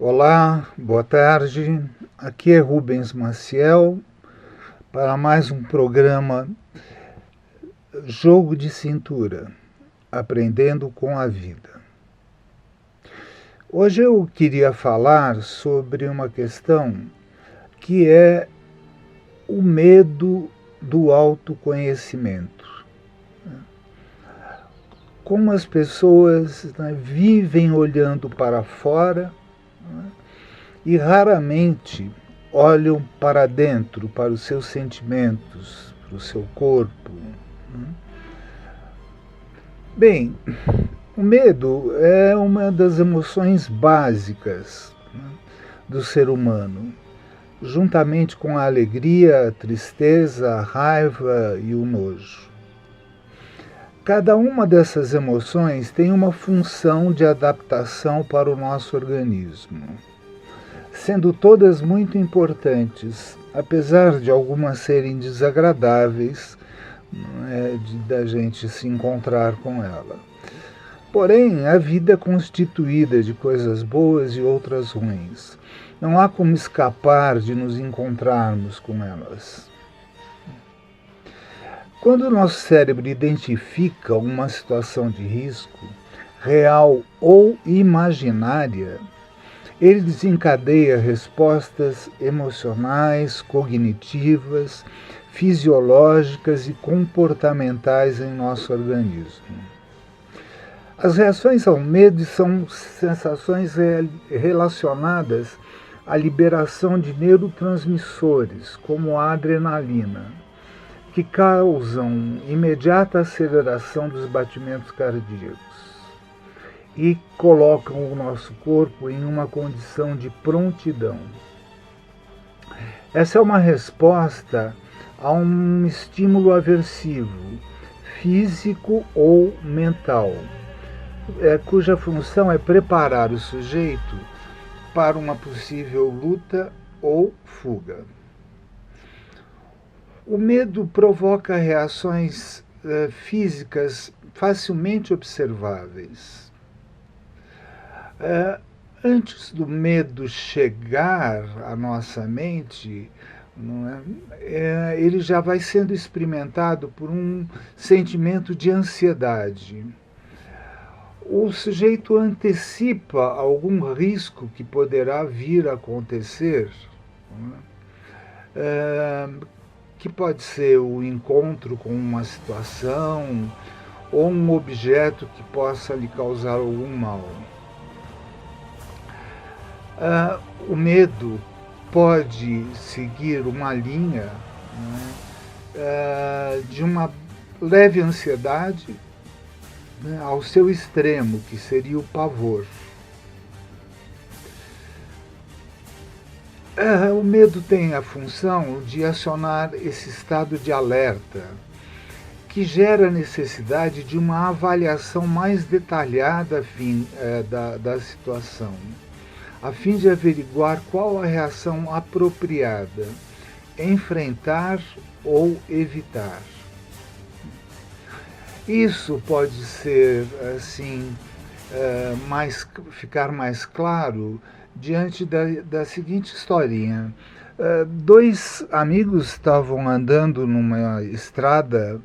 Olá, boa tarde. Aqui é Rubens Maciel para mais um programa Jogo de Cintura, Aprendendo com a Vida. Hoje eu queria falar sobre uma questão que é o medo do autoconhecimento. Como as pessoas vivem olhando para fora, e raramente olham para dentro, para os seus sentimentos, para o seu corpo. Bem, o medo é uma das emoções básicas do ser humano, juntamente com a alegria, a tristeza, a raiva e o nojo. Cada uma dessas emoções tem uma função de adaptação para o nosso organismo, sendo todas muito importantes, apesar de algumas serem desagradáveis da gente se encontrar com ela. Porém, a vida é constituída de coisas boas e outras ruins. Não há como escapar de nos encontrarmos com elas. Quando o nosso cérebro identifica uma situação de risco, real ou imaginária, ele desencadeia respostas emocionais, cognitivas, fisiológicas e comportamentais em nosso organismo. As reações ao medo são sensações relacionadas à liberação de neurotransmissores, como a adrenalina, que causam imediata aceleração dos batimentos cardíacos e colocam o nosso corpo em uma condição de prontidão. Essa é uma resposta a um estímulo aversivo, físico ou mental, cuja função é preparar o sujeito para uma possível luta ou fuga. O medo provoca reações físicas facilmente observáveis. Antes do medo chegar à nossa mente, ele já vai sendo experimentado por um sentimento de ansiedade. O sujeito antecipa algum risco que poderá vir a acontecer, que pode ser o encontro com uma situação ou um objeto que possa lhe causar algum mal. O medo pode seguir uma linha de uma leve ansiedade ao seu extremo, que seria o pavor. O medo tem a função de acionar esse estado de alerta, que gera a necessidade de uma avaliação mais detalhada da situação, a fim de averiguar qual a reação apropriada, enfrentar ou evitar. Isso pode ser, assim, ficar mais claro diante da seguinte historinha. Dois amigos estavam andando numa estrada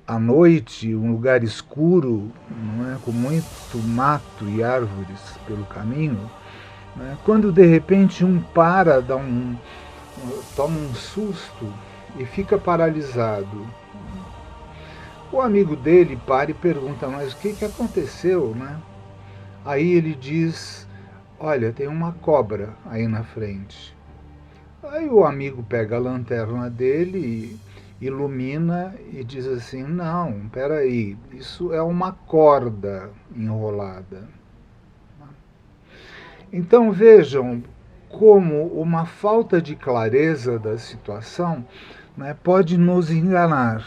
à noite, um lugar escuro, com muito mato e árvores pelo caminho, quando de repente um toma um susto e fica paralisado. O amigo dele para e pergunta, mas o que aconteceu, Aí ele diz, olha, tem uma cobra aí na frente. Aí o amigo pega a lanterna dele, ilumina e diz assim, não, peraí, isso é uma corda enrolada. Então vejam como uma falta de clareza da situação pode nos enganar.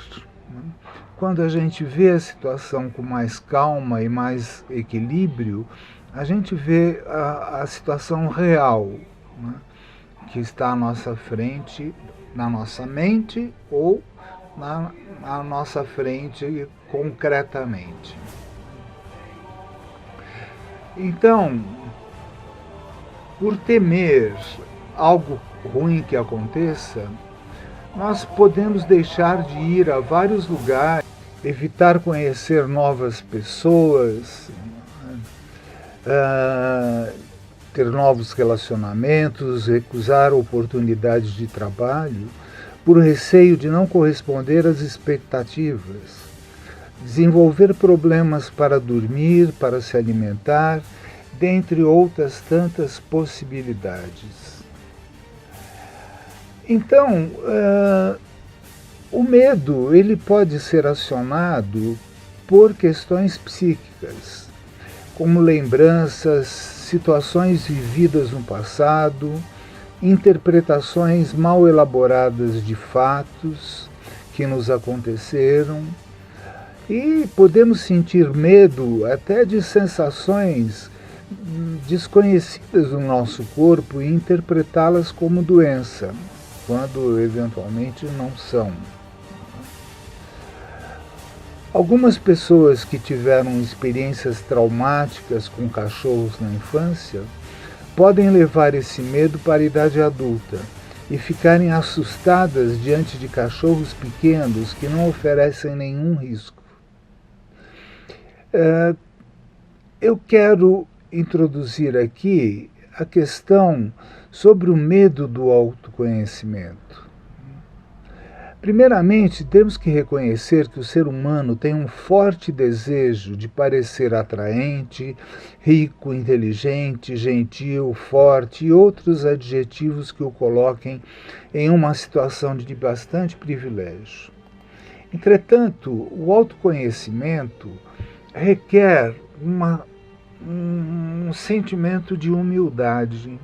Quando a gente vê a situação com mais calma e mais equilíbrio, a gente vê a situação real, que está à nossa frente, na nossa mente ou na nossa frente concretamente. Então, por temer algo ruim que aconteça, nós podemos deixar de ir a vários lugares, evitar conhecer novas pessoas, ter novos relacionamentos, recusar oportunidades de trabalho, por receio de não corresponder às expectativas, desenvolver problemas para dormir, para se alimentar, dentre outras tantas possibilidades. Então, o medo ele pode ser acionado por questões psíquicas, como lembranças, situações vividas no passado, interpretações mal elaboradas de fatos que nos aconteceram, e podemos sentir medo até de sensações desconhecidas no nosso corpo e interpretá-las como doença, quando eventualmente não são. Algumas pessoas que tiveram experiências traumáticas com cachorros na infância podem levar esse medo para a idade adulta e ficarem assustadas diante de cachorros pequenos que não oferecem nenhum risco. Eu quero introduzir aqui a questão sobre o medo do autoconhecimento. Primeiramente, temos que reconhecer que o ser humano tem um forte desejo de parecer atraente, rico, inteligente, gentil, forte e outros adjetivos que o coloquem em uma situação de bastante privilégio. Entretanto, o autoconhecimento requer um sentimento de humildade,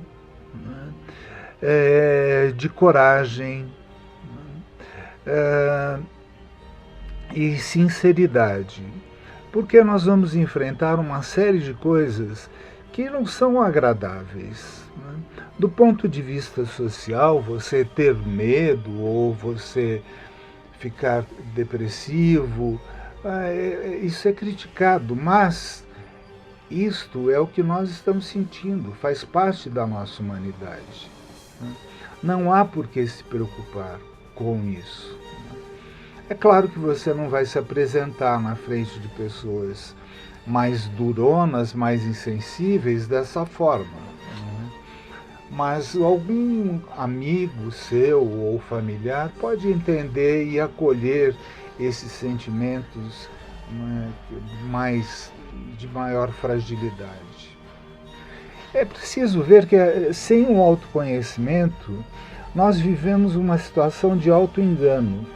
de coragem, e sinceridade, porque nós vamos enfrentar uma série de coisas que não são agradáveis. Do ponto de vista social, você ter medo ou você ficar depressivo, isso é criticado, mas isto é o que nós estamos sentindo, faz parte da nossa humanidade. Não há por que se preocupar com isso. É claro que você não vai se apresentar na frente de pessoas mais duronas, mais insensíveis dessa forma. Mas algum amigo seu ou familiar pode entender e acolher esses sentimentos de maior fragilidade. É preciso ver que sem o autoconhecimento nós vivemos uma situação de auto-engano.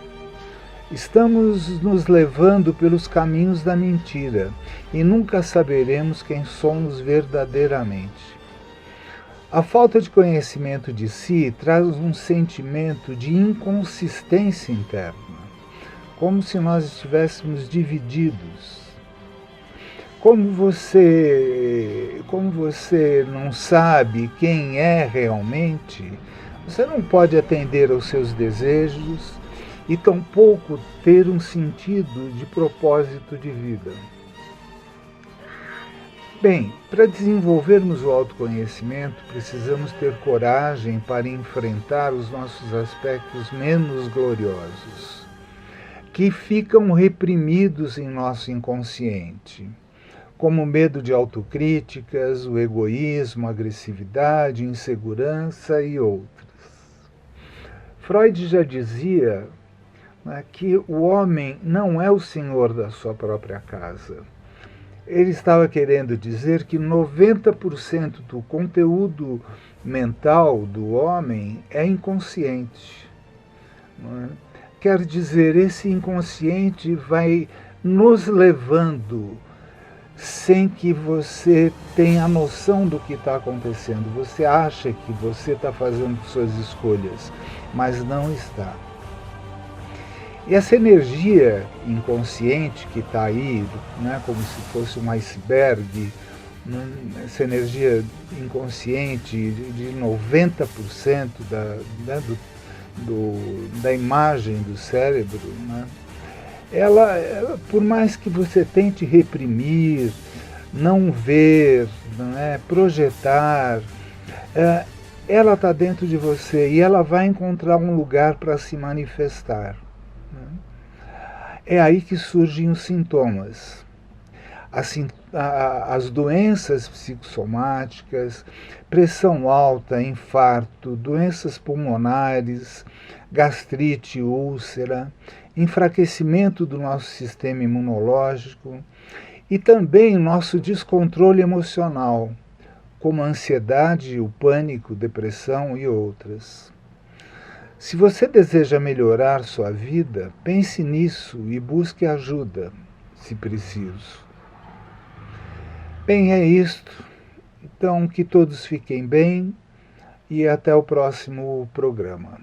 Estamos nos levando pelos caminhos da mentira e nunca saberemos quem somos verdadeiramente. A falta de conhecimento de si traz um sentimento de inconsistência interna, como se nós estivéssemos divididos. Como você não sabe quem é realmente, você não pode atender aos seus desejos e tampouco ter um sentido de propósito de vida. Bem, para desenvolvermos o autoconhecimento, precisamos ter coragem para enfrentar os nossos aspectos menos gloriosos, que ficam reprimidos em nosso inconsciente, como o medo de autocríticas, o egoísmo, a agressividade, insegurança e outras. Freud já dizia que o homem não é o senhor da sua própria casa. Ele estava querendo dizer que 90% do conteúdo mental do homem é inconsciente. Quer dizer, esse inconsciente vai nos levando sem que você tenha noção do que está acontecendo. Você acha que você está fazendo suas escolhas, mas não está. E essa energia inconsciente que está aí, como se fosse um iceberg, essa energia inconsciente de 90% da imagem do cérebro, ela, por mais que você tente reprimir, não ver, projetar, ela está dentro de você e ela vai encontrar um lugar para se manifestar. É aí que surgem os sintomas. As doenças psicossomáticas, pressão alta, infarto, doenças pulmonares, gastrite, úlcera, enfraquecimento do nosso sistema imunológico e também o nosso descontrole emocional, como a ansiedade, o pânico, depressão e outras. Se você deseja melhorar sua vida, pense nisso e busque ajuda, se preciso. Bem, é isto. Então, que todos fiquem bem e até o próximo programa.